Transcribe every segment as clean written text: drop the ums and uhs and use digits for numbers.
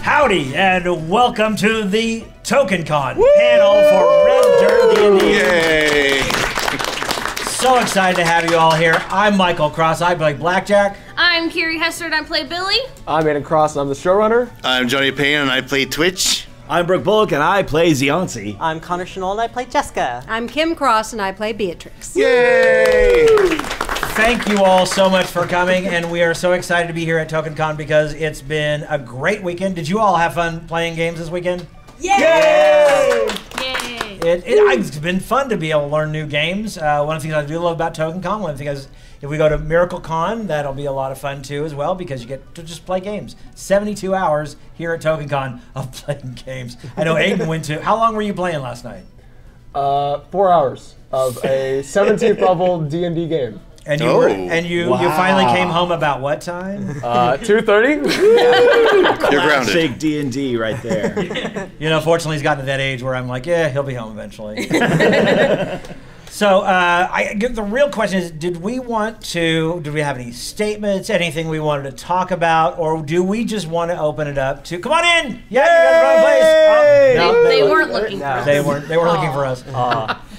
Howdy, and welcome to the TokenCon panel for Red Dirt DnD. Yay! So excited to have you all here. I'm Michael Cross. I play Blackjack. I'm Kiri Hester and I play Billy. I'm Aiden Cross and I'm the showrunner. I'm Johnny Payne and I play Twitch. I'm Brooke Bullock and I play Zionci. I'm Connor Shenold and I play Jaska. I'm Kim Cross and I play Beatrix. Yay! Thank you all so much for coming, and we are so excited to be here at TokenCon because it's been a great weekend. Did you all have fun playing games this weekend? Yay! Yay! It's been fun to be able to learn new games. One of the things I do love about TokenCon, one of the things is if we go to MiracleCon, that'll be a lot of fun too as well because you get to just play games. 72 hours here at TokenCon of playing games. I know Aiden went to, how long were you playing last night? 4 hours of a 17th level D&D game. And you finally came home about what time? 2:30. You're grounded. Classic D&D right there. You know, fortunately, he's gotten to that age where I'm like, yeah, he'll be home eventually. So the real question is, did we have any statements, anything we wanted to talk about, or do we just want to open it up to, come on in! Yeah, you got the wrong place! Oh, no, They weren't looking for us. They weren't looking for us.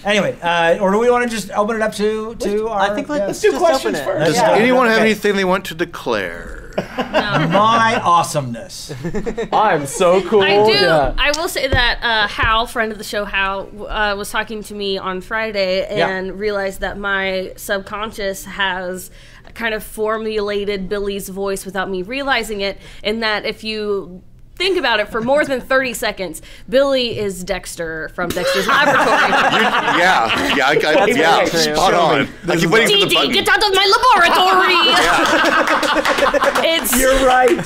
Anyway, or do we want to just open it up to our... I think let's do questions open it. first. Does anyone have anything they want to declare? My awesomeness. I'm so cool. I do. Yeah. I will say that Hal, friend of the show, Hal, was talking to me on Friday and realized that my subconscious has kind of formulated Billy's voice without me realizing it, and that if you think about it for more than 30 seconds, Billy is Dexter from Dexter's Laboratory. Yeah, spot on. I keep waiting for the button. Get out of my laboratory! You're right.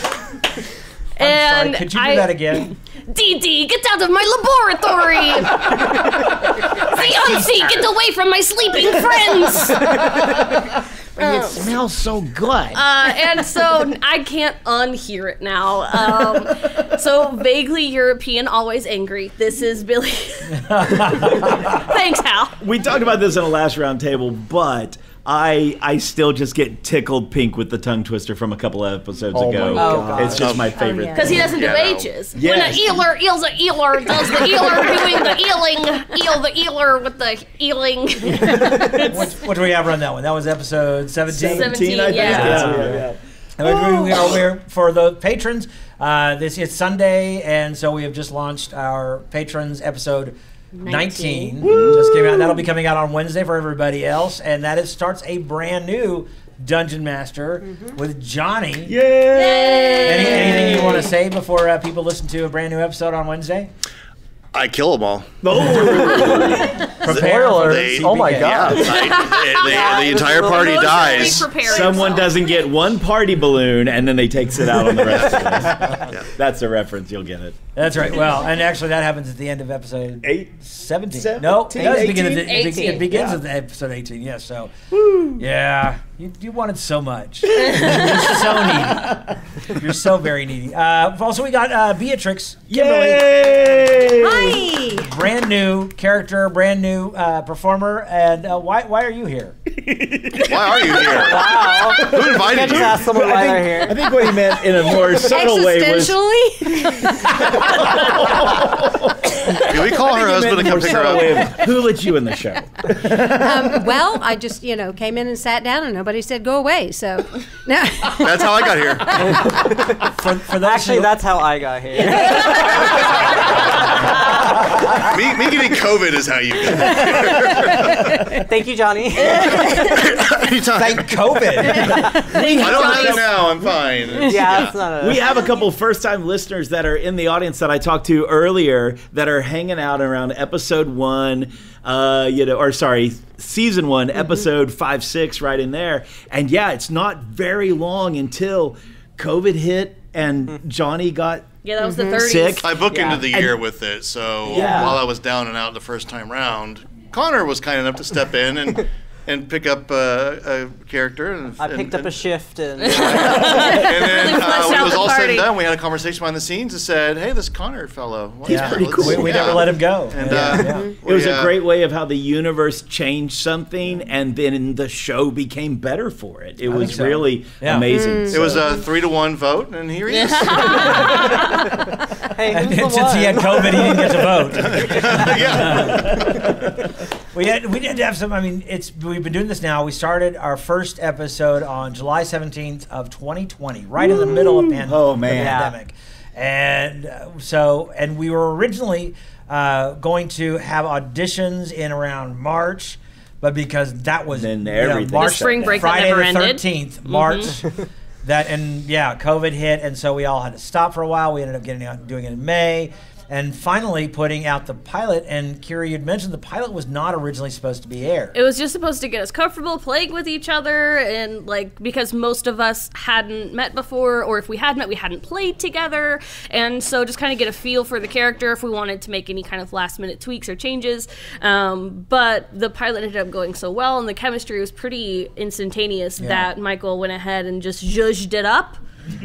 And sorry, could you do that again? DD, get out of my laboratory! Zionci, get away from my sleeping friends! It smells so good. And so I can't unhear it now. So vaguely European, always angry. This is Billy. Thanks, Hal. We talked about this in a last round table, but I still just get tickled pink with the tongue twister from a couple of episodes ago. my God. It's just my favorite Because he doesn't do H's. Yes. When an eeler eels a eeler, does the eeler doing the ealing, eel the eeler with the ealing. What do we have on that one? That was episode 17? 17, I think. yeah. We're for the patrons, this is Sunday, and so we have just launched our patrons episode 19. Just came out. That'll be coming out on Wednesday for everybody else, and that starts a brand new Dungeon Master with Johnny. Yay! Anything you want to say before people listen to a brand new episode on Wednesday? I kill them all. Prepare for the Oh my CPK. God. The entire party dies. Someone doesn't get one party balloon and then they takes it out on the rest of us. That's a reference. You'll get it. That's right. Well, and actually that happens at the end of episode 17. 17? No, it does 18? begin at 18. it begins at episode 18. Yes. So, yeah, you wanted so much. You're so needy. You're so very needy. Also, we got Beatrix. Kimberly. Yay! Hi! Brand new character, brand new performer, and why are you here? Why are you here? Wow. Who invited Just you? ask someone why they're here. I think what he meant in a more subtle way was... Can we call her husband and come pick her up? Who let you in the show? Well, I just, came in and sat down and nobody said go away, so. No. That's how I got here. For those Actually, who- that's how I got here. me getting COVID is how you got Thank you, Johnny. here. Anytime. Thank COVID. I don't have it now. I'm fine. Yeah, that's not a... We have a couple first-time listeners that are in the audience that I talked to earlier that are hanging out around episode 1, season 1, episode 5, 6, right in there. And yeah, it's not very long until COVID hit and Johnny got Yeah, that was the 30s. sick. I bookended Yeah. the year with it, so Yeah. while I was down and out the first time round, Connor was kind enough to step in and and pick up a character. And, I picked up a shift and. And then Really fleshed when it out was the all said party. and done, we had a conversation behind the scenes and said, "Hey, this Connor fellow, He's pretty cool. We never let him go. And It was a great way of how the universe changed something, and then the show became better for it. It was so. really Yeah. amazing. It was a 3-1 vote, and here he is. Hey, And who's the since he had one? COVID, he didn't get to vote. Yeah. We did have some. I mean, we've been doing this now. We started our first episode on July 17th of 2020, right in the middle of the pandemic, and and we were originally going to have auditions in around March. But because that was Then everything March, The spring break that Friday never the ended. 13th, March, COVID hit, and so we all had to stop for a while. We ended up doing it in May, and finally putting out the pilot. And Kira, you'd mentioned the pilot was not originally supposed to be aired. It was just supposed to get us comfortable playing with each other, and because most of us hadn't met before, or if we had met, we hadn't played together, and so just kind of get a feel for the character if we wanted to make any kind of last minute tweaks or changes. But the pilot ended up going so well, and the chemistry was pretty instantaneous that Michael went ahead and just zhuzhed it up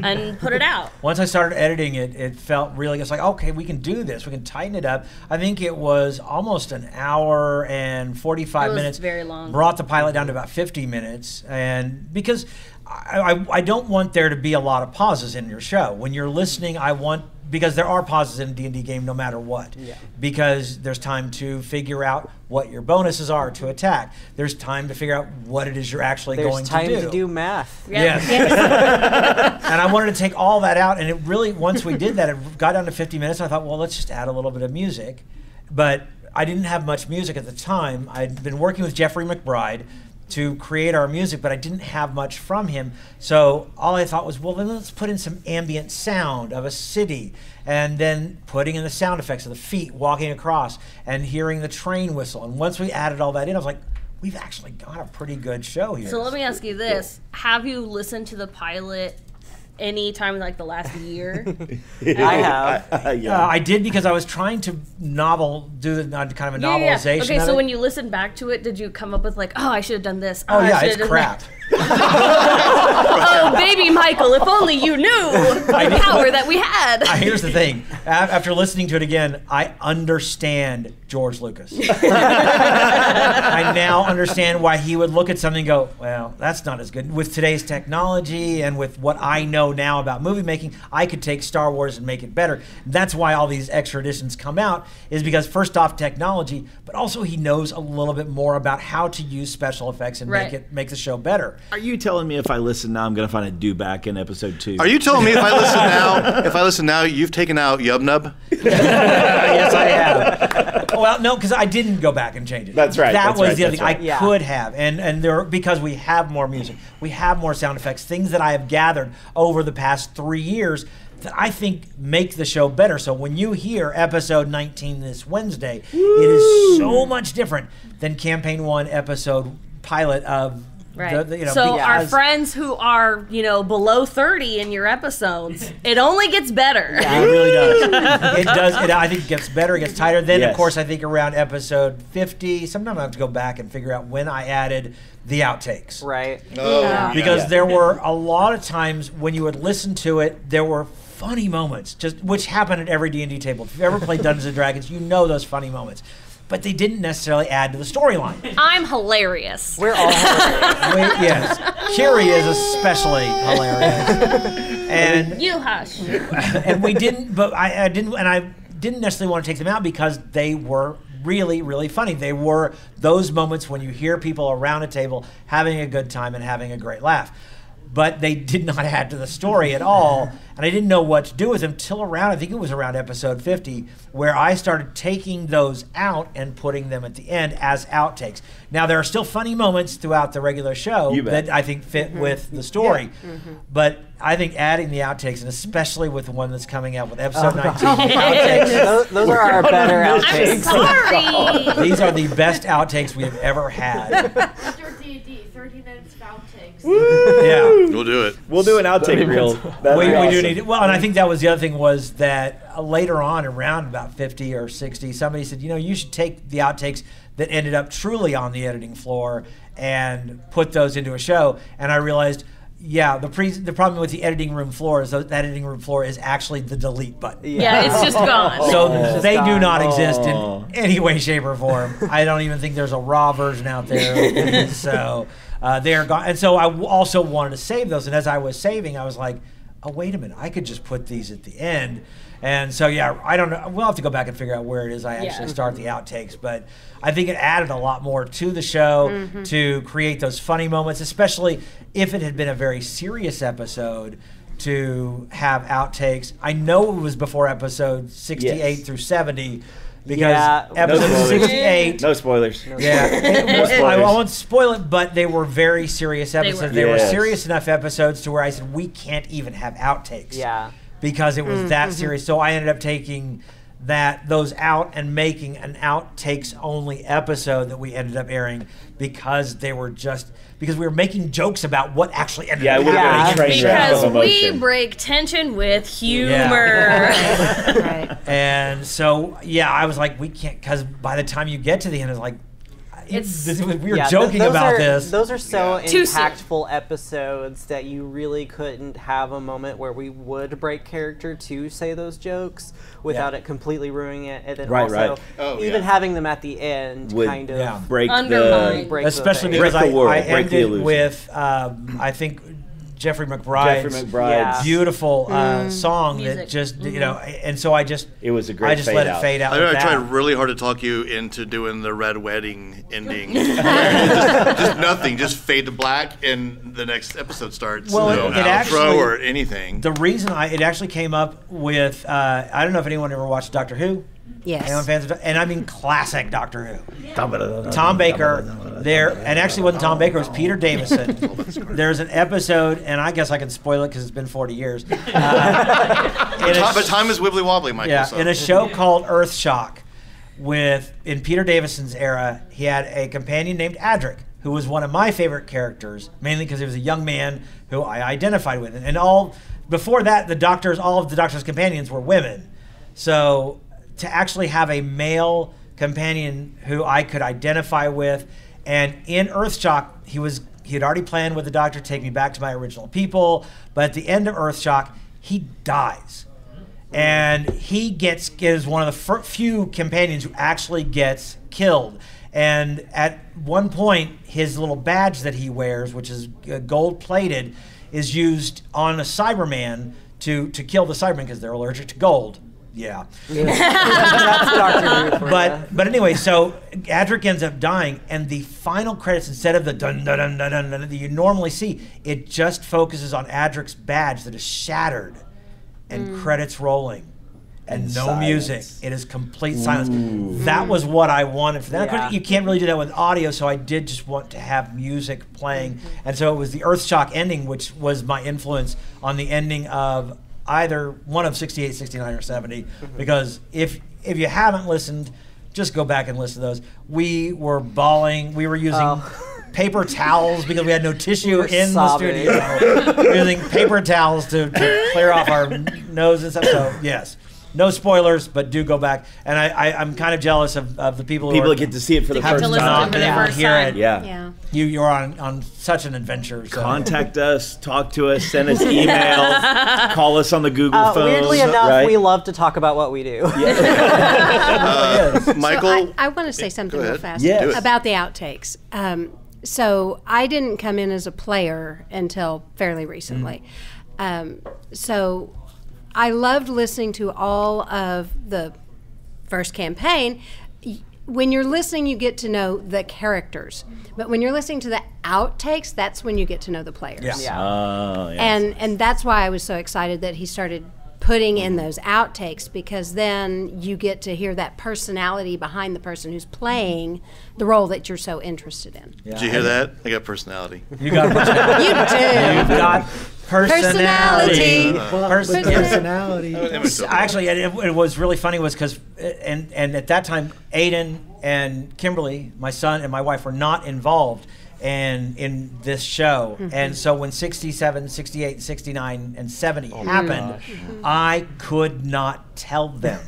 and put it out. Once I started editing it, it felt really, it's like, okay, we can do this. We can tighten it up. I think it was almost an hour and 45 It was minutes. very long. Brought the pilot down to about 50 minutes. And because I don't want there to be a lot of pauses in your show. When you're listening, because there are pauses in a D&D game no matter what. Yeah. Because there's time to figure out what your bonuses are to attack. There's time to figure out what it is you're actually going to do. There's time to do math. Yes. And I wanted to take all that out, and it really, once we did that, it got down to 50 minutes, and I thought, well, let's just add a little bit of music. But I didn't have much music at the time. I'd been working with Jeffrey McBride to create our music, but I didn't have much from him. So all I thought was, well, then let's put in some ambient sound of a city, and then putting in the sound effects of the feet walking across and hearing the train whistle. And once we added all that in, I was like, we've actually got a pretty good show here. So let me ask you this. Have you listened to the pilot any time in the last year? I have. I did, because I was trying to do kind of a novelization. Okay, of so it. when you listen back to it, did you come up with I should have done this? Oh I yeah, should it's have done crap. Oh, baby Michael, if only you knew the power that we had. Here's the thing. After listening to it again, I understand George Lucas. I now understand why he would look at something and go, well, that's not as good. With today's technology and with what I know now about movie making, I could take Star Wars and make it better. That's why all these extra editions come out, is because first off, technology, but also he knows a little bit more about how to use special effects and make the show better. Are you telling me if I listen now, I'm going to find a do-back in episode 2? Are you telling me if I listen now, you've taken out Yub Nub? Yes, I have. Well, no, because I didn't go back and change it. That's right. That that's was right, the other that's thing. right. I could have, and because we have more music, we have more sound effects, things that I have gathered over the past 3 years that I think make the show better. So when you hear episode 19 this Wednesday, it is so much different than Campaign 1 episode pilot of. Right. Our our friends who are, below 30 in your episodes, it only gets better. Yeah, it really does. It does. I think it gets better. It gets tighter. Then, Yes. of course, I think around episode 50, sometimes I have to go back and figure out when I added the outtakes. Right. Oh, Because there were a lot of times when you would listen to it, there were funny moments, which happen at every D&D table. If you've ever played Dungeons & Dragons, you know those funny moments. But they didn't necessarily add to the storyline. I'm hilarious. We're all hilarious. Yes. Kiri is especially hilarious. And You hush. and we didn't, but I didn't necessarily want to take them out because they were really, really funny. They were those moments when you hear people around a table having a good time and having a great laugh. But they did not add to the story at all, and I didn't know what to do with them till I think it was around episode 50, where I started taking those out and putting them at the end as outtakes. Now, there are still funny moments throughout the regular show that I think fit with the story, but I think adding the outtakes, and especially with the one that's coming out with episode 19, outtakes, Those are our better outtakes. I'm sorry. these are the best outtakes we have ever had. Red Dirt DnD, 30 minutes of outtakes. Yeah. We'll do it. We'll do an outtake reel. We do need it. Well, and I think that was the other thing was that later on, around about 50 or 60, somebody said, you should take the outtakes that ended up truly on the editing floor and put those into a show. And I realized, yeah, the problem with the editing room floor is that editing room floor is actually the delete button. Yeah, it's just gone. So they do not exist in any way, shape, or form. I don't even think there's a raw version out there. So they are gone. And so I also wanted to save those. And as I was saving, I was like, oh, wait a minute, I could just put these at the end. And so, yeah, I don't know. We'll have to go back and figure out where it is I actually start the outtakes. But I think it added a lot more to the show to create those funny moments, especially if it had been a very serious episode, to have outtakes. I know it was before episode 68 through 70. Because episode 68... No spoilers. I won't spoil it, but they were very serious episodes. They were serious enough episodes to where I said, we can't even have outtakes. Yeah. Because it was that serious. So I ended up taking those out and making an outtakes only episode that we ended up airing because we were making jokes about what actually ended up happening. Because we break tension with humor. Right. And so, I was like, we can't, because by the time you get to the end, it's like, we were joking about this. Those are so impactful episodes that you really couldn't have a moment where we would break character to say those jokes without it completely ruining it. And then even having them at the end would kind of break especially because I ended with, I think, Jeffrey McBride's beautiful song that just, and so I just let it fade out. I tried really hard to talk you into doing the red wedding ending. just nothing, just fade to black, and the next episode starts. Well, no outro or anything. The reason it actually came up with, I don't know if anyone ever watched Doctor Who. Yes. Anyone fans of, and I mean classic Doctor Who. Tom Baker there, and actually wasn't Tom Baker, it was Peter Davison. There's an episode, and I guess I can spoil it because it's been 40 years. But time is wibbly wobbly, Michael. Yeah, in a show called Earthshock, in Peter Davison's era, he had a companion named Adric, who was one of my favorite characters, mainly because he was a young man who I identified with. And before that, all of the Doctor's companions were women. So to actually have a male companion who I could identify with, and in Earthshock, he had already planned with the Doctor to take me back to my original people, but at the end of Earthshock, he dies. And he is one of the few companions who actually gets killed. And at one point, his little badge that he wears, which is gold-plated, is used on a Cyberman to kill the Cyberman because they're allergic to gold. Yeah. That's Doctor Who. But anyway, so Adric ends up dying, and the final credits, instead of the dun dun dun dun dun that you normally see, it just focuses on Adric's badge that is shattered, and credits rolling, and no music. It is complete silence. That was what I wanted for that. Yeah. You can't really do that with audio, so I did just want to have music playing, and so it was the Earthshock ending, which was my influence on the ending of either one of 68, 69, or 70, because if you haven't listened, just go back and listen to those. We were bawling. We were using paper towels because we had no tissue in the studio. We were using paper towels to clear off our nose and stuff. So, yes. No spoilers, but do go back. And I'm kind of jealous of the people that get to see it for the first time. And hear it. Yeah. You're on such an adventure. So. Contact us, talk to us, send us emails, call us on the Google phone. Weirdly enough, we love to talk about what we do. Michael? So I want to say something real fast about the outtakes. So I didn't come in as a player until fairly recently. So I loved listening to all of the first campaign. When you're listening, you get to know the characters. But when you're listening to the outtakes, that's when you get to know the players. Yeah. And that's why I was so excited that he started putting in those outtakes, because then you get to hear that personality behind the person who's playing the role that you're so interested in. Yeah. Did you hear that? I got personality. You got personality. You do. You've got personality. Personality. Actually, it was really funny was because, and at that time, Aiden and Kimberly, my son and my wife, were not involved in this show. And so when 67, 68, 69, and 70 happened, I could not tell them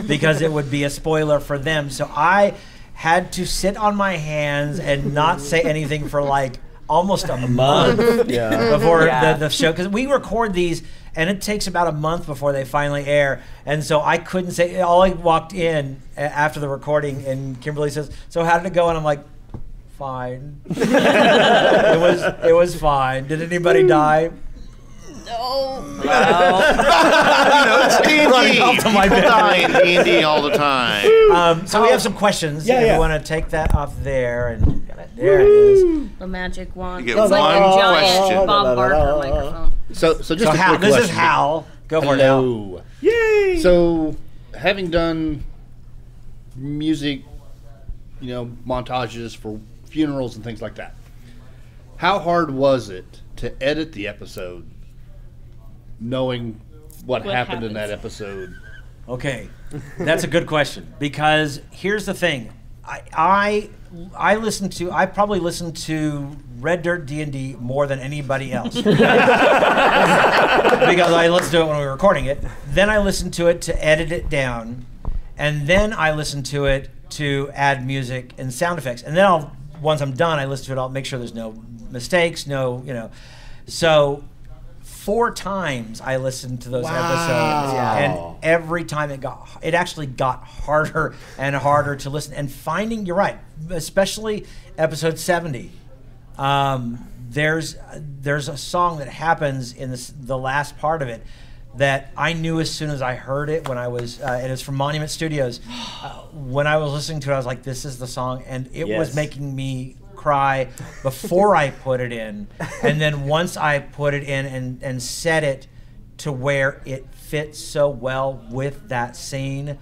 because it would be a spoiler for them. So I had to sit on my hands and not say anything for like almost a month before the show, because we record these and it takes about a month before they finally air, and so I couldn't say. All I walked in after the recording and Kimberly says, "So how did it go?" And I'm like, "Fine." It was fine. Did anybody die? No. It's D&D. People die in D&D all the time. So we have some questions. Yeah, We want to take that off there, and there it is. The magic wand. You get It's like one a giant question. Bob Barker microphone. So just So a quick Hal, question. this is Hal. Go for it, Hal. Hello. Yay! So, having done music, montages for funerals and things like that, how hard was it to edit the episode, knowing what happened in that episode? Okay, that's a good question, because here's the thing. I probably listened to Red Dirt D&D more than anybody else. Because I listened to it when we were recording it. Then I listened to it to edit it down. And then I listened to it to add music and sound effects. And then once I'm done, I listen to it, I'll make sure there's no mistakes, So 4 times I listened to those episodes, and every time it actually got harder and harder to listen. And finding, you're right, especially episode 70. There's a song that happens in the last part of it that I knew as soon as I heard it when I was, and it's from Monument Studios. When I was listening to it, I was like, this is the song, and it was making me cry before I put it in, and then once I put it in and set it to where it fits so well with that scene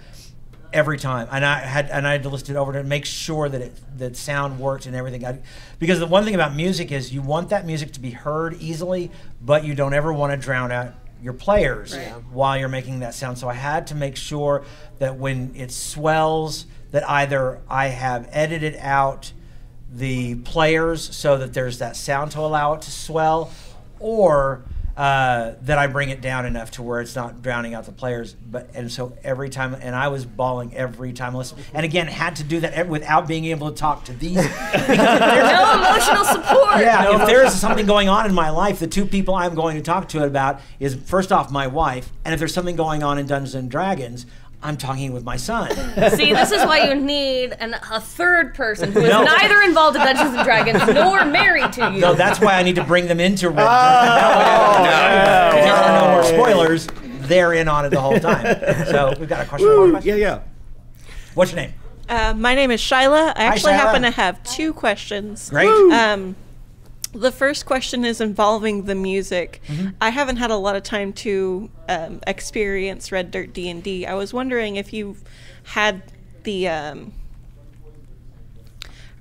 every time, and I had to listen to it over to make sure that sound worked and everything. Because the one thing about music is you want that music to be heard easily, but you don't ever want to drown out your players while you're making that sound. So I had to make sure that when it swells, that either I have edited out the players so that there's that sound to allow it to swell, or that I bring it down enough to where it's not drowning out the players. And so every time, and I was bawling every time I listened. And again, had to do that without being able to talk to these. Because no emotional support. Yeah, if there's something going on in my life, the 2 people I'm going to talk to it about is, first off, my wife, and if there's something going on in Dungeons and Dragons, I'm talking with my son. See, this is why you need a third person who is neither involved in Dungeons and Dragons nor married to you. No, that's why I need to bring them into Red Dirt. There are no more spoilers. They're in on it the whole time. So we've got a question. Yeah. What's your name? My name is Shyla. I actually Shyla. happen to have 2 questions. Great. The first question is involving the music. I haven't had a lot of time to experience Red Dirt D&D. I was wondering if you had the,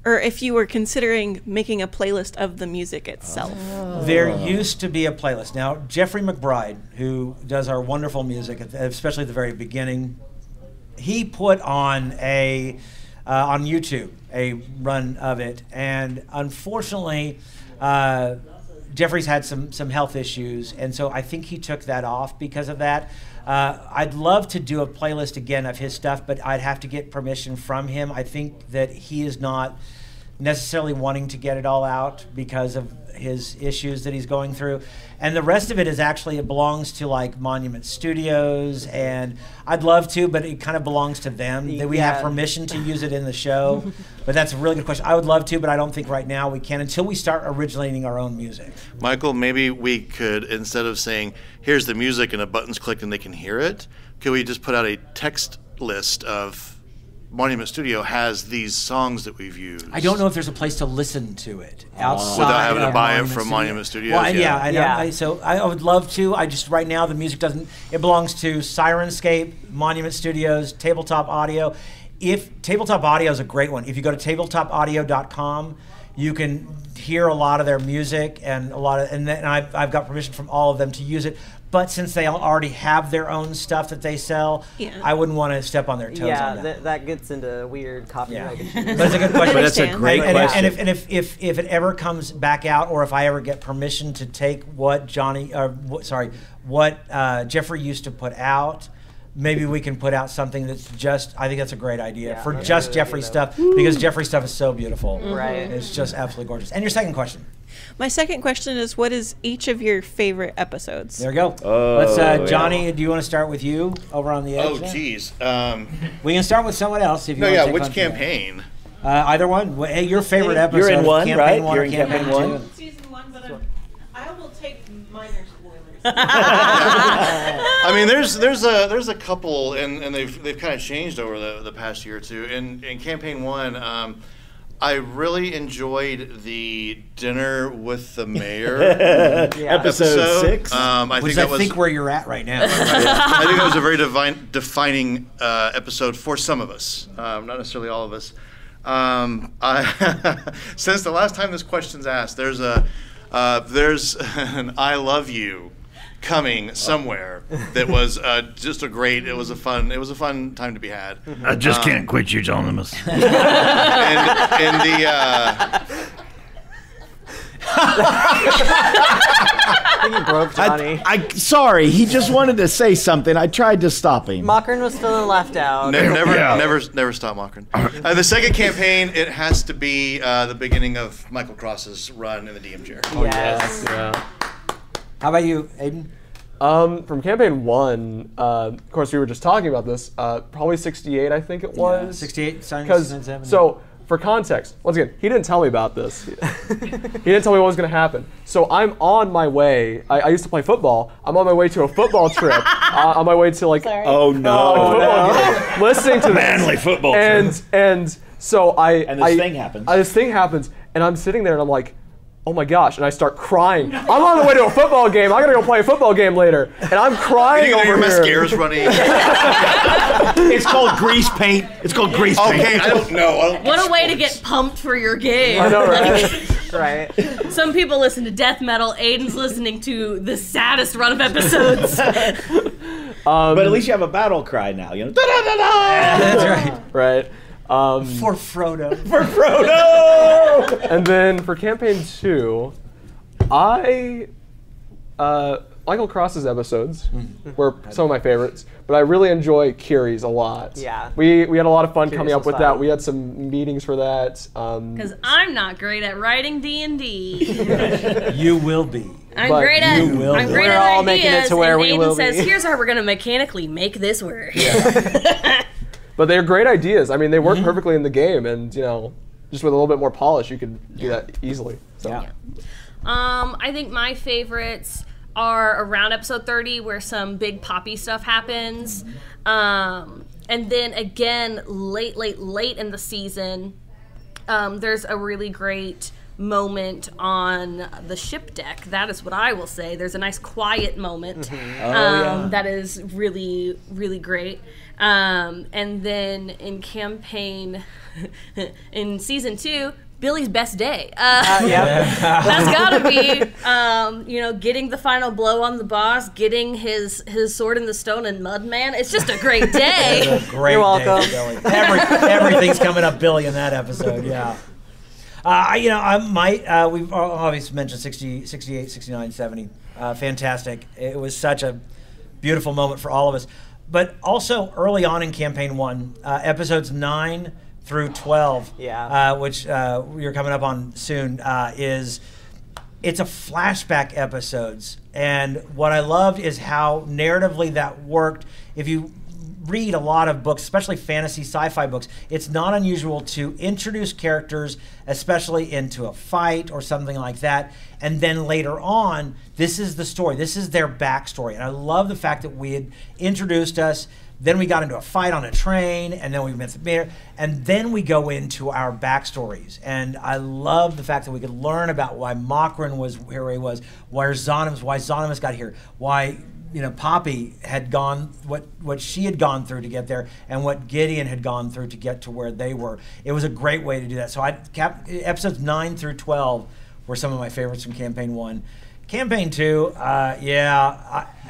or if you were considering making a playlist of the music itself. There used to be a playlist. Now, Jeffrey McBride, who does our wonderful music, especially at the very beginning, he put on on YouTube a run of it, and unfortunately, Jeffrey's had some health issues, and so I think he took that off because of that. I'd love to do a playlist again of his stuff, but I'd have to get permission from him. I think that he is not necessarily wanting to get it all out because of his issues that he's going through. And the rest of it is actually, it belongs to like Monument Studios, and I'd love to, but it kind of belongs to them. That we have permission to use it in the show. But that's a really good question. I would love to, but I don't think right now we can until we start originating our own music. Michael, maybe we could, instead of saying, here's the music and a button's clicked and they can hear it, could we just put out a text list of Monument Studio has these songs that we've used? I don't know if there's a place to listen to it outside without having to of buy it Monument from Studio. Monument Studios. Well, I know. So I would love to. I just right now the music doesn't. It belongs to Sirenscape, Monument Studios, Tabletop Audio. If Tabletop Audio is a great one. If you go to tabletopaudio.com, you can hear a lot of their music and then I've got permission from all of them to use it. But since they already have their own stuff that they sell, I wouldn't want to step on their toes on that. That gets into weird copyright issues. But it's a good question. But that's a great question. And if it ever comes back out, or if I ever get permission to take what Jeffrey used to put out, maybe we can put out something that's just, I think that's a great idea for that's just a good Jeffrey idea, stuff, because Jeffrey stuff is so beautiful. Right. It's just absolutely gorgeous. And your second question? My second question is, what is each of your favorite episodes? There we go. Let's, Johnny, do you want to start with you over on the edge? Oh, geez. We can start with someone else if you No, want to yeah, take which on campaign? Either one. Hey, your favorite episode. You're in one, right? One You're or in campaign one. two? Season 1, but I will take minor spoilers. I mean, there's a couple, and they've kind of changed over the past year or two. In campaign 1, I really enjoyed the dinner with the mayor episode 6. I think where you're at right now. I think that was a very defining episode for some of us, not necessarily all of us. Since the last time this question's asked, there's an "I love you" coming somewhere that was just a fun time to be had. I just can't quit you, Anonymous. And the I think you broke Johnny. Sorry, he just wanted to say something. I tried to stop him. Mockern was feeling left out. never stop Mockern. The second campaign, it has to be the beginning of Michael Cross's run in the DM chair. Yes. Yeah. How about you, Aiden? From campaign 1, of course we were just talking about this. Probably 68, I think it was. 68, 70. So for context, once again, he didn't tell me about this. He didn't tell me what was going to happen. So I'm on my way. I used to play football. I'm on my way to a football trip. On my way to like oh no, game, listening to manly football and trip. and so this thing happens. This thing happens, and I'm sitting there and I'm like, oh my gosh, and I start crying. I'm on the way to a football game. I gotta go play a football game later. And I'm crying over your here. mascara's running. It's called grease paint. It's called grease paint. Okay, I don't know. What a way to get pumped for your game. I know, right? Right. Some people listen to death metal. Aiden's listening to the saddest run of episodes. But at least you have a battle cry now, you know. That's right. Right. For Frodo. For Frodo! And then for campaign 2, Michael Cross's episodes were some of my favorites, but I really enjoy Kiri's a lot. Yeah. We had a lot of fun Kiri's coming up was with fun. that. We had some meetings for that. Because I'm not great at writing D&D. You will be. I'm But great at you will be. great We're at all ideas, making it to where and we Aiden will says, be. "Here's how we're gonna mechanically make this work." But they're great ideas. I mean, they work perfectly in the game, and you know, just with a little bit more polish, you could do that easily. So. Yeah. I think my favorites are around episode 30, where some big poppy stuff happens, and then again late in the season, there's a really great moment on the ship deck. That is what I will say. There's a nice quiet moment that is really, really great. And then in campaign, in season 2, Billy's best day. That's gotta be, getting the final blow on the boss, getting his sword in the stone and Mudman. It's just a great day. It's a great You're day, welcome. Billy. Everything's coming up Billy in that episode, yeah. We've obviously mentioned 60, 68, 69, 70. Fantastic. It was such a beautiful moment for all of us. But also early on in campaign 1, episodes 9 through 12, which you're coming up on soon, it's a flashback episodes. And what I loved is how narratively that worked. If you read a lot of books, especially fantasy sci-fi books, it's not unusual to introduce characters, especially into a fight or something like that, and then later on, this is the story, this is their backstory. And I love the fact that we had introduced us, then we got into a fight on a train, and then we met the mayor, and then we go into our backstories. And I love the fact that we could learn about why Mockrin was where he was, why Zonimus got here, why Poppy had gone, what she had gone through to get there, and what Gideon had gone through to get to where they were. It was a great way to do that. So episodes 9 through 12 were some of my favorites from campaign 1. Campaign 2,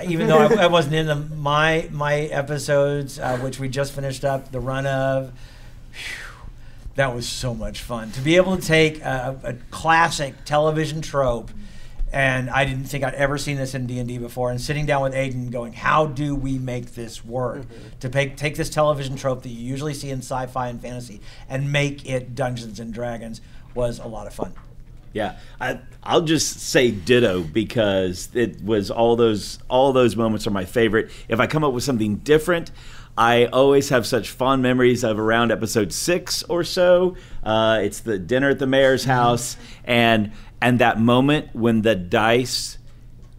even though I wasn't in my episodes, which we just finished up the run of, that was so much fun. To be able to take a classic television trope and I didn't think I'd ever seen this in D&D before, and sitting down with Aiden going, how do we make this work? To take this television trope that you usually see in sci-fi and fantasy and make it Dungeons and Dragons was a lot of fun. Yeah, I'll just say ditto, because it was all those moments are my favorite. If I come up with something different, I always have such fond memories of around episode 6 or so. It's the dinner at the mayor's house, and that moment when the dice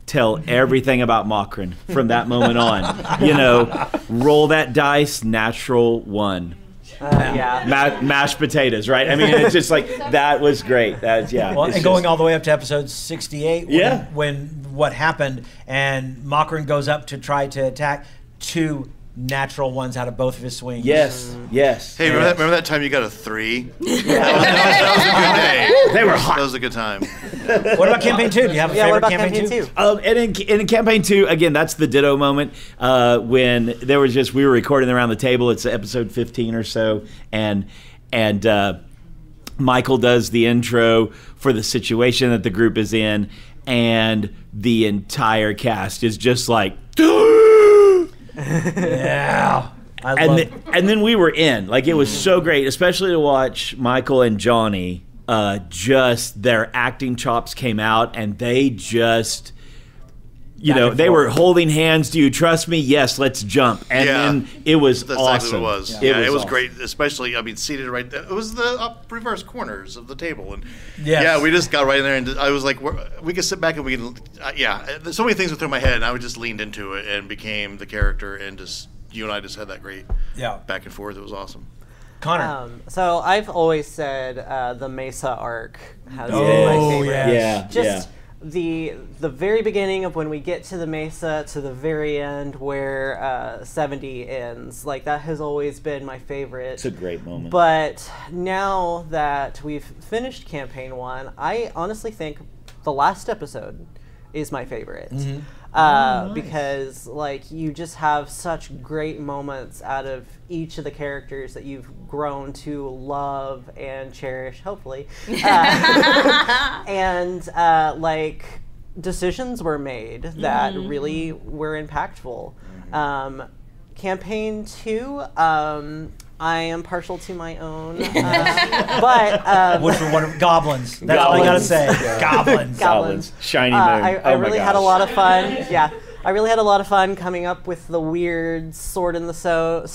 tell everything about Makrin from that moment on. You know, roll that dice, natural 1. Mashed potatoes, right? I mean, it's just like, that was great. That's Well, and going all the way up to episode 68, when what happened, and Makrin goes up to try to attack 2 natural 1s out of both of his swings. Yes. Hey, remember that time you got a 3? That was a good day. They were hot. That was a good time. What about campaign 2? Do you have a favorite campaign 2? And in campaign 2, again, that's the ditto moment, when there was just, we were recording around the table. It's episode 15 or so, and Michael does the intro for the situation that the group is in, and the entire cast is just like, yeah. And then we were in. Like, it was so great, especially to watch Michael and Johnny. Just their acting chops came out, and they just, they were holding hands. Do you trust me? Yes, let's jump. And then it was That's awesome. exactly what it was. Yeah, it was great, especially, I mean, seated right there. It was the reverse corners of the table. And yeah, we just got right in there, and I was like, we could sit back and we can, there's so many things went through my head, and I just leaned into it and became the character, and just, you and I just had that great back and forth. It was awesome. Connor. So I've always said the Mesa arc has been my favorite. Just the very beginning of when we get to the Mesa to the very end where 70 ends, like, that has always been my favorite. It's a great moment. But now that we've finished campaign 1, I honestly think the last episode is my favorite. Nice. Because, like, you just have such great moments out of each of the characters that you've grown to love and cherish, hopefully. And, like, decisions were made that really were impactful. Campaign 2, I am partial to my own, but which were one of goblins. That's all I gotta say. Goblins. Shiny moon. I really had a lot of fun. Yeah, I really had a lot of fun coming up with the weird sword in the stone.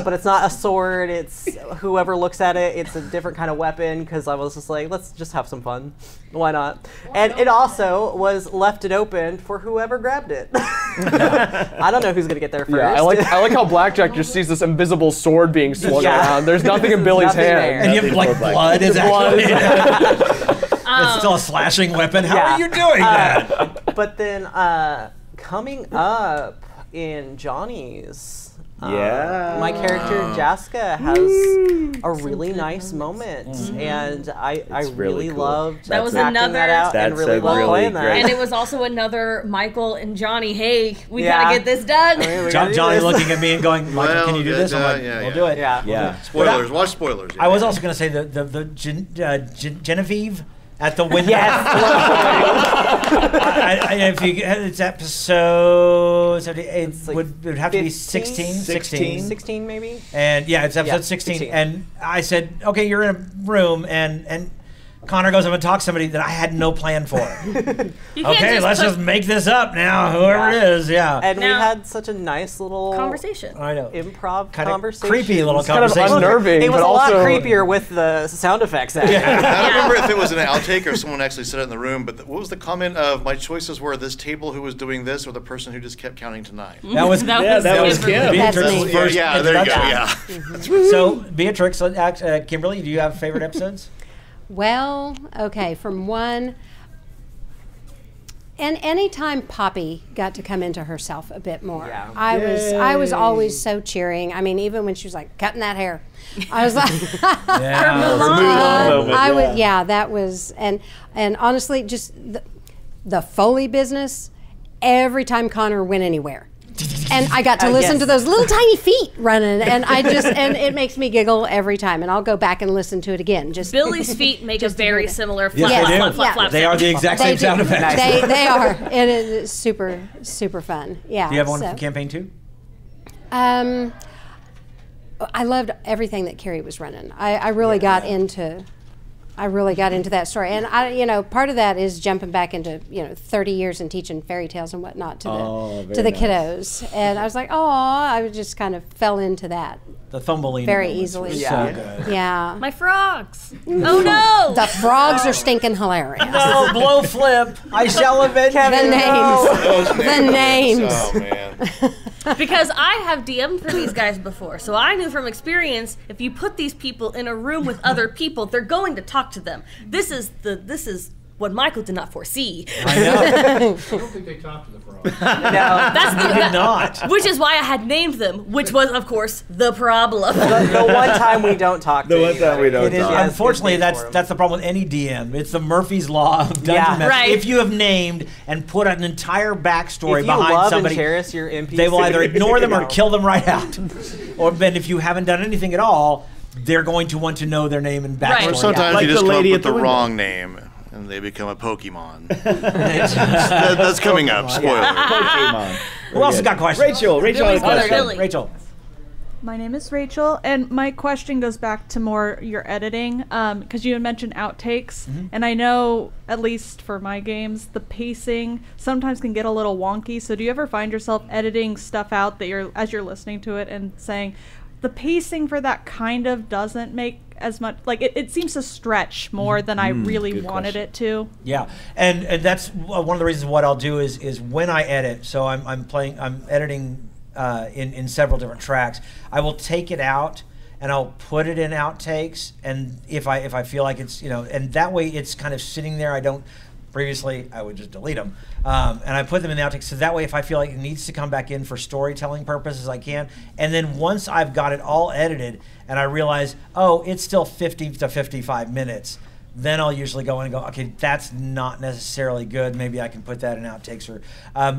But it's not a sword. It's whoever looks at it. It's a different kind of weapon, because I was just like, let's just have some fun. Why not? And it also was left it open for whoever grabbed it. I don't know who's gonna get there first. Yeah, I like how Blackjack just sees this invisible sword being swung around. There's nothing in Billy's hand. And you have, like, blood is actually. It's still a slashing weapon. How are you doing that? But then coming up in Johnny's, my character Jaska has a really nice moment, and I really cool. loved that was acting another that out and really loved playing that. And it was also another Michael and Johnny. Hey, we gotta get this done. Johnny looking at me and going, Michael, can you do this? I'm like, we'll do it. Yeah. Spoilers. Watch spoilers. I was also going to say the Genevieve at the window. If it's episode, it would have to be 16. 16 maybe. And it's episode 16. And I said, okay, you're in a room, and Connor goes up and talks to somebody that I had no plan for. Okay, let's just make this up now, whoever it is. And we had such a nice little conversation. I know. Improv kind conversation. Of creepy little conversation. Kind of unnerving. It was but a lot also creepier with the sound effects. I don't remember if it was an outtake or someone actually said it in the room, but what was the comment of, my choices were this table who was doing this or the person who just kept counting to 9? That was Kim. Beatrix's first there you go. Yeah. So, Beatrix, Kimberly, do you have favorite episodes? Well, okay, from 1, and anytime Poppy got to come into herself a bit more, I was always so cheering. I mean, even when she was like cutting that hair, I was like, that was, and honestly, just the Foley business. Every time Connor went anywhere, And I got to listen to those little tiny feet running, and and it makes me giggle every time. And I'll go back and listen to it again. Just Billy's feet make a very similar Yes, flap, they flap, do. flap, flap. They are the exact same sound effects. They are. It is super, super fun. Yeah. Do you have one for campaign 2? I loved everything that Carrie was running. I really got into that story, and part of that is jumping back into 30 years and teaching fairy tales and whatnot to the kiddos, and I was like, I just kind of fell into that. The Thumbelina very easily. So good. Yeah. My frogs. Oh no! The frogs are stinking hilarious. No, blow flip. I shall avenge the names. Oh man. Because I have DM'd for these guys before, so I knew from experience if you put these people in a room with other people, they're going to talk to them. This is what Michael did not foresee. I know. I don't think they talk to the frogs. That's which is why I had named them, which was of course the problem. The one time we don't talk. The one time we don't talk. Unfortunately, that's the problem with any DM. It's the Murphy's Law of Dungeon Master. Right. If you have named and put an entire backstory if you behind love somebody, and cherish your NPC, they will either ignore them or kill them right out. Or then if you haven't done anything at all, they're going to want to know their name and backstory. Right. Or sometimes Like you just the come up lady with at the the window. wrong name. And they become a Pokemon. That's coming up. Spoiler. Pokemon. Who else has got questions? Rachel had a Billy's question. got Billy. Rachel. My name is Rachel, and my question goes back to more your editing, because you had mentioned outtakes, and I know, at least for my games, the pacing sometimes can get a little wonky. So do you ever find yourself editing stuff out that as you're listening to it and saying, the pacing for that kind of doesn't make as much, like it seems to stretch more than I really wanted it to. Yeah, and that's one of the reasons what I'll do is when I edit. So I'm editing in several different tracks. I will take it out and I'll put it in outtakes, and if I feel like it's and that way it's kind of sitting there. I don't. Previously, I would just delete them, and I put them in the outtakes. So that way, if I feel like it needs to come back in for storytelling purposes, I can. And then once I've got it all edited, and I realize, it's still 50 to 55 minutes, then I'll usually go in and go, okay, that's not necessarily good. Maybe I can put that in outtakes, or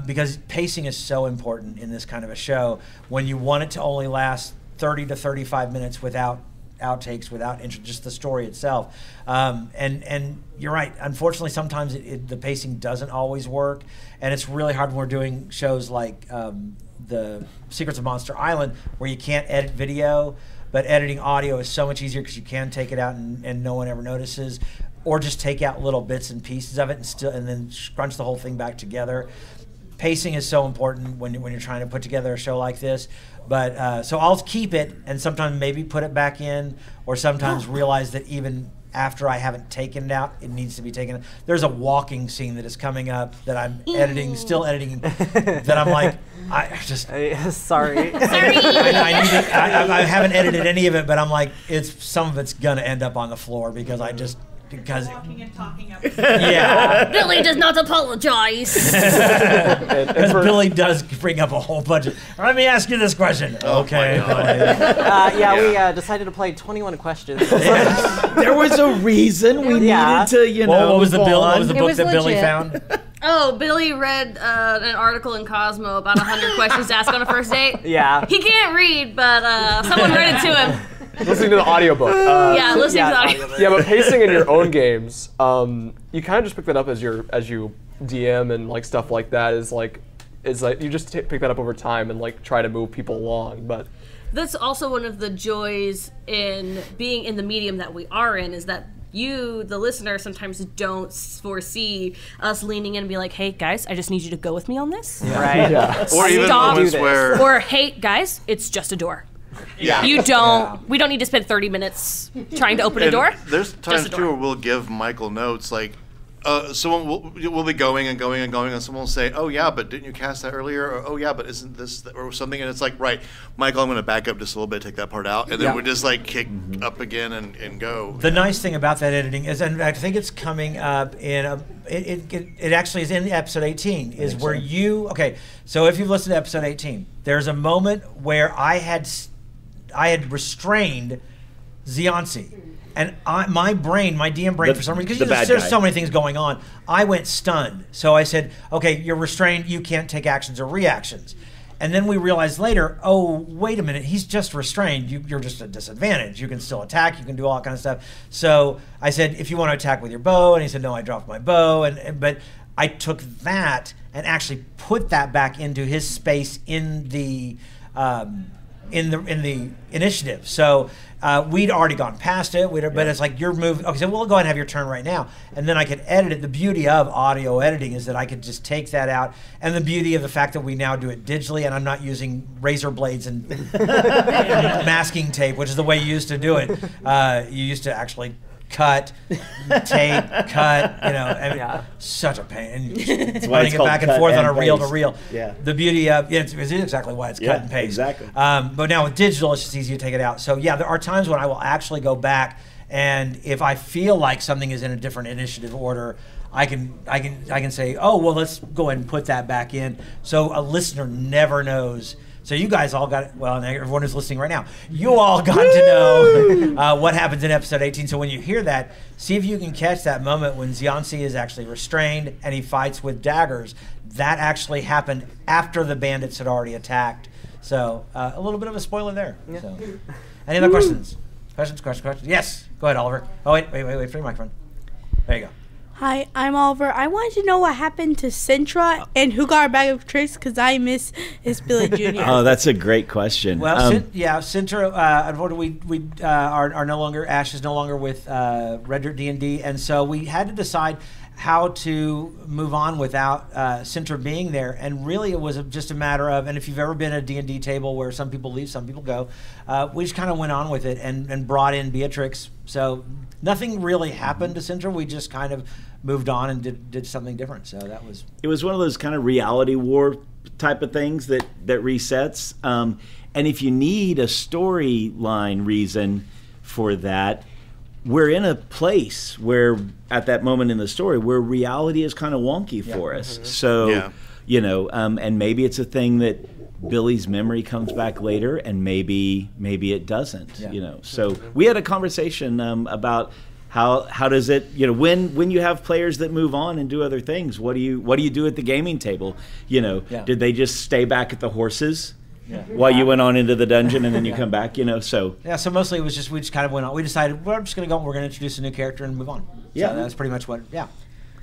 because pacing is so important in this kind of a show. When you want it to only last 30 to 35 minutes without outtakes, without just the story itself, and you're right, unfortunately sometimes the pacing doesn't always work, and it's really hard when we're doing shows like the Secrets of Monster Island, where you can't edit video, but editing audio is so much easier because you can take it out and no one ever notices, or just take out little bits and pieces of it and then scrunch the whole thing back together. Pacing is so important when you're trying to put together a show like this. But so I'll keep it and sometimes maybe put it back in, or sometimes realize that even after I haven't taken it out, it needs to be taken out. There's a walking scene that is coming up that I'm still editing, that I'm like, sorry. I haven't edited any of it, but I'm like, some of it's gonna end up on the floor because Walking and talking up. Yeah. Billy does not apologize. Because Billy does bring up a whole bunch of. Let me ask you this question. Okay. We decided to play 21 questions. There was a reason we needed to, what was the book that Billy legit. found? Oh, Billy read an article in Cosmo about 100 questions to ask on a first date. Yeah. He can't read, but someone read it to him. Listening to the audiobook. Listening to the audiobook. Yeah, but pacing in your own games, you kind of just pick that up as you DM and like stuff like that. Is like you just pick that up over time and like try to move people along. But that's also one of the joys in being in the medium that we are in, is that you, the listener, sometimes don't foresee us leaning in and be like, hey, guys, I just need you to go with me on this. Yeah. Right? Yeah. Or even moments where... Or, hey, guys, it's just a door. Yeah. We don't need to spend 30 minutes trying to open a door. There's times, too, where we'll give Michael notes, like, someone will be going and going and going, and someone will say, oh, yeah, but didn't you cast that earlier? Or, oh, yeah, but isn't this, or something? And it's like, right, Michael, I'm going to back up just a little bit, take that part out, and then we just, like, kick up again and go. The nice thing about that editing is, and I think it's coming up in it actually is in episode 18, is where so if you've listened to episode 18, there's a moment where I had restrained Ziansi. And my DM brain, for some reason, because there's so many things going on, I went stunned. So I said, okay, you're restrained, you can't take actions or reactions. And then we realized later, oh, wait a minute, he's just restrained. You're just at a disadvantage. You can still attack. You can do all that kind of stuff. So I said, if you want to attack with your bow, and he said, no, I dropped my bow. But I took that and actually put that back into his space in the initiative. So we'd already gone past it, but it's like your move. Okay, so we'll go ahead and have your turn right now, and then I could edit it. The beauty of audio editing is that I could just take that out, and the beauty of the fact that we now do it digitally, and I'm not using razor blades and masking tape, which is the way you used to do it. You used to actually cut, tape, cut, such a pain. And it's running it back and forth on a reel to reel. Yeah. The beauty of it's exactly why it's cut and paste. Exactly. But now with digital, it's just easy to take it out. So yeah, there are times when I will actually go back, and if I feel like something is in a different initiative order, I can say, oh well, let's go ahead and put that back in, so a listener never knows. So you guys all got, well, and everyone who's listening right now, you all got to know what happens in episode 18. So when you hear that, see if you can catch that moment when Xianxi is actually restrained and he fights with daggers. That actually happened after the bandits had already attacked. So a little bit of a spoiler there. Yeah. So. Any other questions? Questions? Yes. Go ahead, Oliver. Oh, wait for your microphone. There you go. Hi, I'm Oliver. I wanted to know what happened to Sintra and who got our bag of tricks, because I miss his Billy Jr. Oh, that's a great question. Well, Sintra, unfortunately, we are no longer, Ash is no longer with Red Dirt DnD, and so we had to decide how to move on without Sintra being there. And really it was just a matter of, and if you've ever been at a D&D table where some people leave, some people go, we just kind of went on with it and brought in Beatrix. So nothing really happened to Sintra. We just kind of moved on and did something different. So that was... It was one of those kind of reality war type of things that resets. And if you need a storyline reason for that, we're in a place where, at that moment in the story, where reality is kind of wonky for us. So, and maybe it's a thing that Billy's memory comes back later, and maybe it doesn't. So we had a conversation about how does it, when you have players that move on and do other things, what do you do at the gaming table? Did they just stay back at the horses? While you went on into the dungeon and then you come back, so. Yeah, so mostly it was just, we just kind of went on. We decided, we're just going to go, we're going to introduce a new character and move on. Yeah. So that's pretty much what,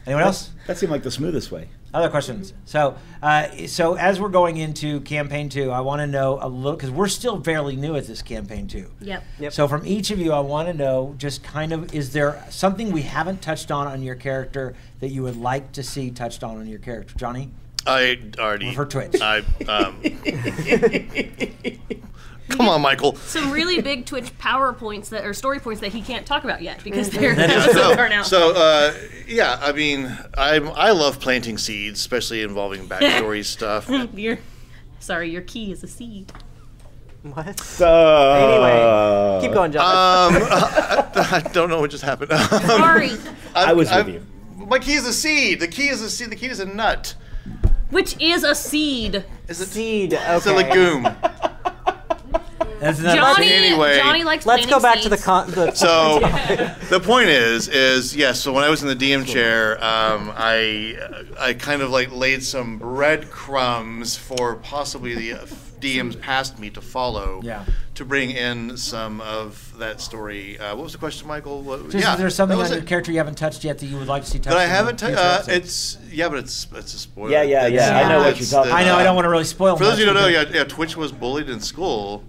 Anyone else? That seemed like the smoothest way. Other questions? So as we're going into campaign 2, I want to know a little, because we're still fairly new at this campaign 2. Yep. So from each of you, I want to know just kind of, is there something we haven't touched on your character that you would like to see touched on your character? Johnny? I already... For Twitch. Come on, Michael. Some really big Twitch PowerPoints or story points that he can't talk about yet because they're out. So, I mean, I love planting seeds, especially involving backstory stuff. Your key is a seed. What? Anyway, keep going, John. I don't know what just happened. Sorry. I was with you. My key is a seed. The key is a seed. The key is a nut. Which is a seed. Is it seed? Okay. It's a legume. Johnny likes. Let's go back seeds. to the So the point is yes. So when I was in the DM chair, I kind of like laid some breadcrumbs for possibly the DMs past me to follow. To bring in some of that story. What was the question, Michael? Is there something on your character you haven't touched yet that you would like to see touched? That I haven't touched. It's a spoiler. Yeah. I know what you're talking about. I know. I don't want to really spoil. For those of you who don't know, Twitch was bullied in school.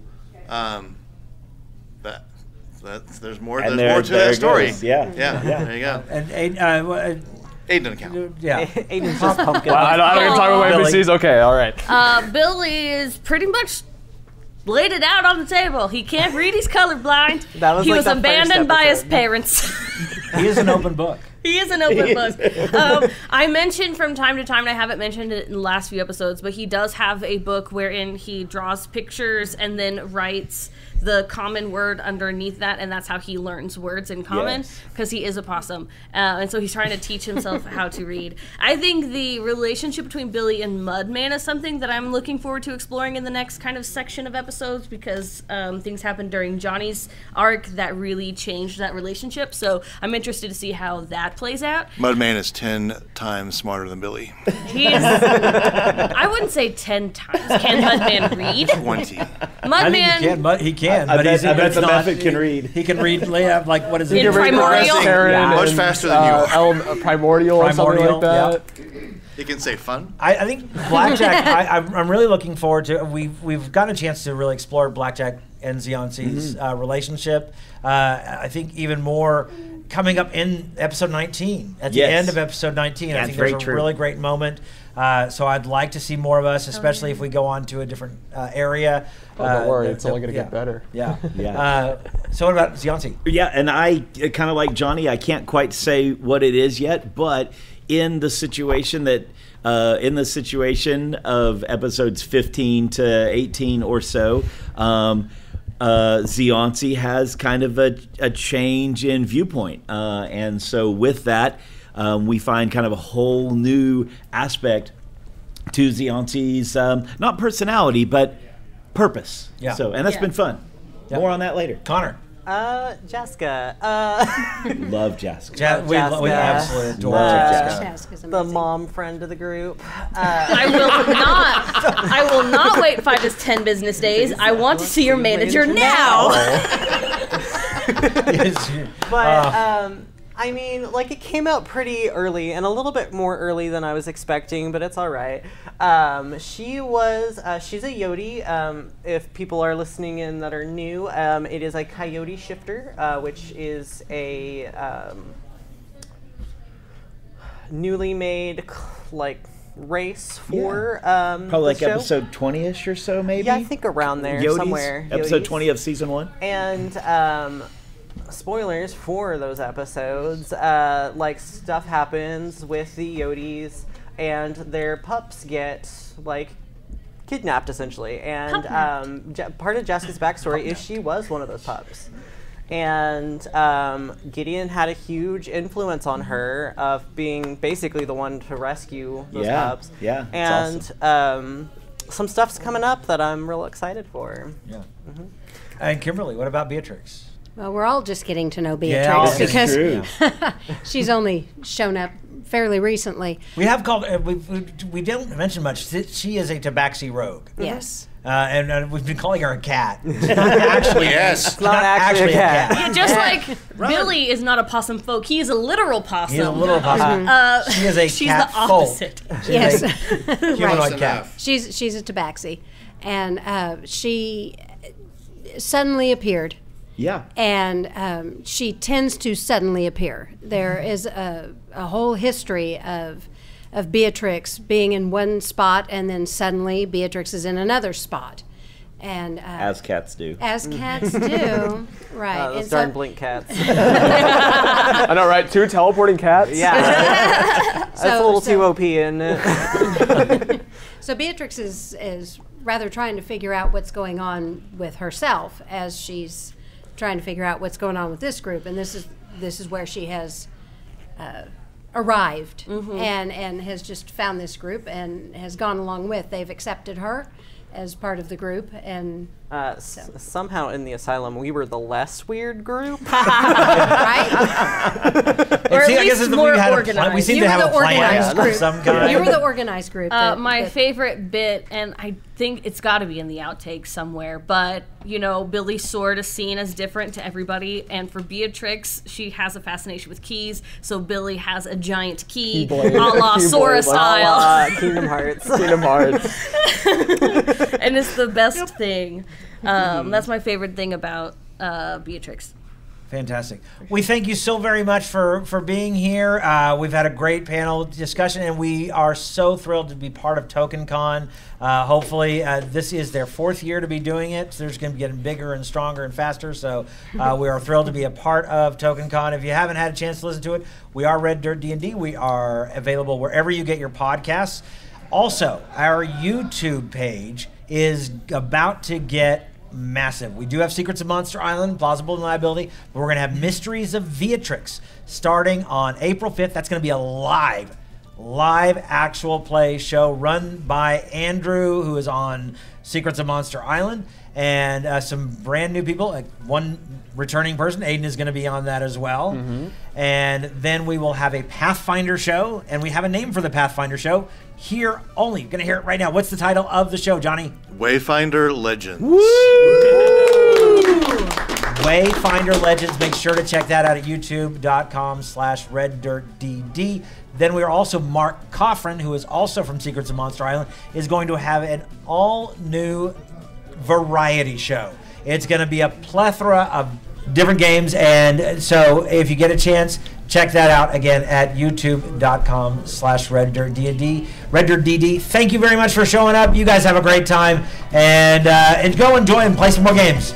There's more to that story. Yeah. There you go. And Aiden doesn't count. Yeah. Aiden's just pumpkin. Well, I don't even talk about NPCs. Okay, all right. Billy is pretty much laid it out on the table. He can't read. He's colorblind. He was abandoned by his parents. He is an open book. He is an open book. I mentioned from time to time, and I haven't mentioned it in the last few episodes, but he does have a book wherein he draws pictures and then writes the common word underneath that, and that's how he learns words in common, because he is a possum. And so he's trying to teach himself how to read. I think the relationship between Billy and Mudman is something that I'm looking forward to exploring in the next kind of section of episodes, because things happened during Johnny's arc that really changed that relationship. So I'm interested to see how that plays out. Mudman is 10 times smarter than Billy. I wouldn't say 10 times. Can Mudman read? 20. Mudman. He can. I But bet it's the not. method can read. He can read. Like what is it? In Primordial. Much faster than you are. Primordial or something like that. You can say fun. I think Blackjack. I'm really looking forward to. We've gotten a chance to really explore Blackjack and Xionsi's relationship. I think even more coming up in episode 19. At the end of episode 19, I think there's a really great moment. So I'd like to see more of us, especially if we go on to a different area. Don't worry, it's only going to get better. Yeah. So what about Xionsi? Yeah, and I kind of like Johnny. I can't quite say what it is yet, but in the situation of episodes 15 to 18 or so, Xionsi has kind of a change in viewpoint, and so with that, we find kind of a whole new aspect to Xionsi's not personality but purpose. Yeah. So, and that's been fun. More on that later. Connor. Jaska. Love Jaska. We absolutely adore Jaska. Jaska's amazing. The mom friend of the group. I will not wait 5 to 10 business days. I want to see your manager now. But I mean, like, it came out pretty early, and a little bit more early than I was expecting, but it's all right. She's a Yote. If people are listening in that are new, it is a coyote shifter, which is a newly made, race for probably like the show. episode 20-ish or so, maybe. Yeah, I think around there Yotes, somewhere. Episode Yotes. 20 of season 1. And spoilers for those episodes, stuff happens with the Yotes, and their pups get kidnapped essentially. And part of Jaska's backstory is she was one of those pups. And Gideon had a huge influence on her of being basically the one to rescue those pups. Yeah, and awesome. Some stuff's coming up that I'm real excited for. Yeah. And Kimberly, what about Beatrix? Well, we're all just getting to know Beatrix because she's only shown up fairly recently. We have called. We don't mention much. She is a Tabaxi rogue. Yes. And we've been calling her a cat. It's not actually. It's not actually a cat. Yeah, just like Billy is not a possum folk, he is a literal possum. He's a literal possum. She is a she's cat the opposite. She's a humanoid cat. She's a Tabaxi, and she suddenly appeared. Yeah. And she tends to suddenly appear. There is a whole history of Beatrix being in one spot, and then suddenly Beatrix is in another spot. And as cats do. As cats do, right. Those darn blink cats. I know, right? 2 teleporting cats? Yeah. That's a little too OP, isn't it? So Beatrix is rather trying to figure out what's going on with herself as she's trying to figure out what's going on with this group, and this is where she has arrived and has just found this group and has gone along with. They've accepted her as part of the group, and somehow in the asylum we were the less weird group. right? Or at least more organized. We seem to have a plan of some kind. You were the organized group. My favorite bit, and I think it's got to be in the outtakes somewhere, but Billy's sword is seen as different to everybody, and for Beatrix, she has a fascination with keys, so Billy has a giant key, a la Sora style. Kingdom Hearts. Kingdom Hearts. And it's the best thing. That's my favorite thing about Beatrix. Fantastic. We thank you so very much for being here. We've had a great panel discussion, and we are so thrilled to be part of TokenCon. Hopefully, this is their 4th year to be doing it. So there's going to be getting bigger and stronger and faster. So we are thrilled to be a part of TokenCon. If you haven't had a chance to listen to it, we are Red Dirt DnD. We are available wherever you get your podcasts. Also, our YouTube page is about to get massive. We do have Secrets of Monster Island, Plausible Deniability, but we're going to have Mysteries of Beatrix starting on April 5th. That's going to be a live actual play show run by Andrew, who is on Secrets of Monster Island, and some brand new people. Like one returning person, Aiden, is going to be on that as well. And then we will have a Pathfinder show, and we have a name for the Pathfinder show. Here only. You're going to hear it right now. What's the title of the show, Johnny? Wayfinder Legends. Woo! Wayfinder Legends. Make sure to check that out at youtube.com/RedDirtDnD. Then we are also Mark Coffrin, who is also from Secrets of Monster Island, is going to have an all-new variety show. It's going to be a plethora of different games, and so if you get a chance, check that out again at youtube.com/RedDirtDnD. Red Dirt DnD, thank you very much for showing up. You guys have a great time, and go enjoy and play some more games.